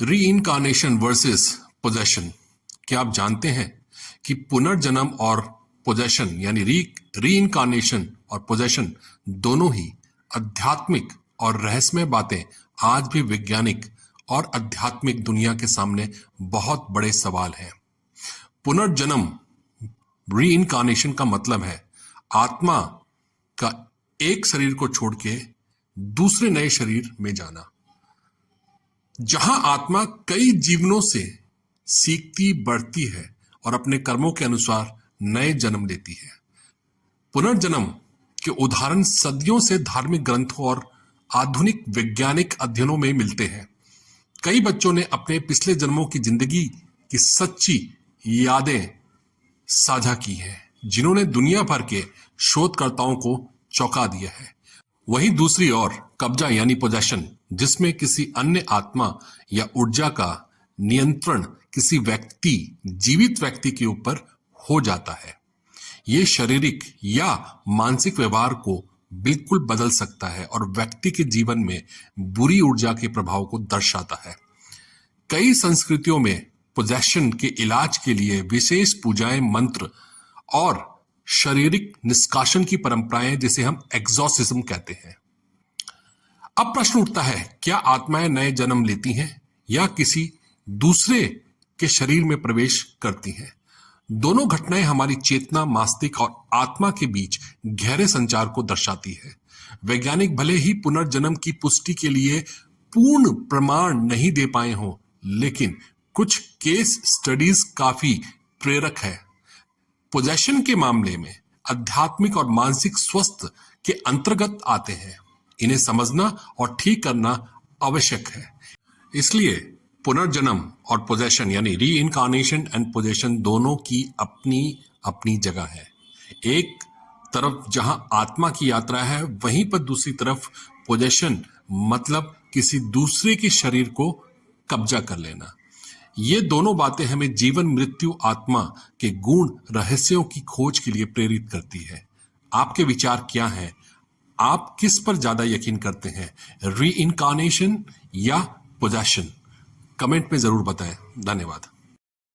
Reincarnation versus possession. क्या आप जानते हैं कि पुनर्जन्म और पोजेशन यानी रीइनकार्नेशन और पोजेशन दोनों ही आध्यात्मिक और रहस्यमय बातें आज भी वैज्ञानिक और आध्यात्मिक दुनिया के सामने बहुत बड़े सवाल हैं। पुनर्जन्म रीइनकार्नेशन का मतलब है आत्मा का एक शरीर को छोड़ के दूसरे नए शरीर में जाना, जहां आत्मा कई जीवनों से सीखती बढ़ती है और अपने कर्मों के अनुसार नए जन्म लेती है। पुनर्जन्म के उदाहरण सदियों से धार्मिक ग्रंथों और आधुनिक वैज्ञानिक अध्ययनों में मिलते हैं। कई बच्चों ने अपने पिछले जन्मों की जिंदगी की सच्ची यादें साझा की हैं, जिन्होंने दुनिया भर के शोधकर्ताओं को चौंका दिया है। वहीं दूसरी ओर कब्जा यानी पोजेशन, जिसमें किसी अन्य आत्मा या ऊर्जा का नियंत्रण किसी जीवित व्यक्ति के ऊपर हो जाता है। ये शारीरिक या मानसिक व्यवहार को बिल्कुल बदल सकता है और व्यक्ति के जीवन में बुरी ऊर्जा के प्रभाव को दर्शाता है। कई संस्कृतियों में पोजेशन के इलाज के लिए विशेष पूजाएं, मंत्र और शारीरिक निष्कासन की परंपराएं, जिसे हम एक्सोर्सिज्म कहते हैं। अब प्रश्न उठता है, क्या आत्माएं नए जन्म लेती हैं या किसी दूसरे के शरीर में प्रवेश करती हैं? दोनों घटनाएं हमारी चेतना, मस्तिष्क और आत्मा के बीच गहरे संचार को दर्शाती है। वैज्ञानिक भले ही पुनर्जन्म की पुष्टि के लिए पूर्ण प्रमाण नहीं दे पाए हों, लेकिन कुछ केस स्टडीज काफी प्रेरक है। पोजेशन के मामले में आध्यात्मिक और मानसिक स्वास्थ्य के अंतर्गत आते हैं। इन्हें समझना और ठीक करना आवश्यक है। इसलिए पुनर्जन्म और पोजेशन यानी रीइनकार्नेशन एंड पोजेशन दोनों की अपनी अपनी जगह है। एक तरफ जहां आत्मा की यात्रा है, वहीं पर दूसरी तरफ पोजेशन मतलब किसी दूसरे के शरीर को कब्जा कर लेना। ये दोनों बातें हमें जीवन, मृत्यु, आत्मा के गुण, रहस्यों की खोज के लिए प्रेरित करती है। आपके विचार क्या हैं? आप किस पर ज्यादा यकीन करते हैं, रीइनकार्नेशन या पोजेशन? कमेंट में जरूर बताएं। धन्यवाद।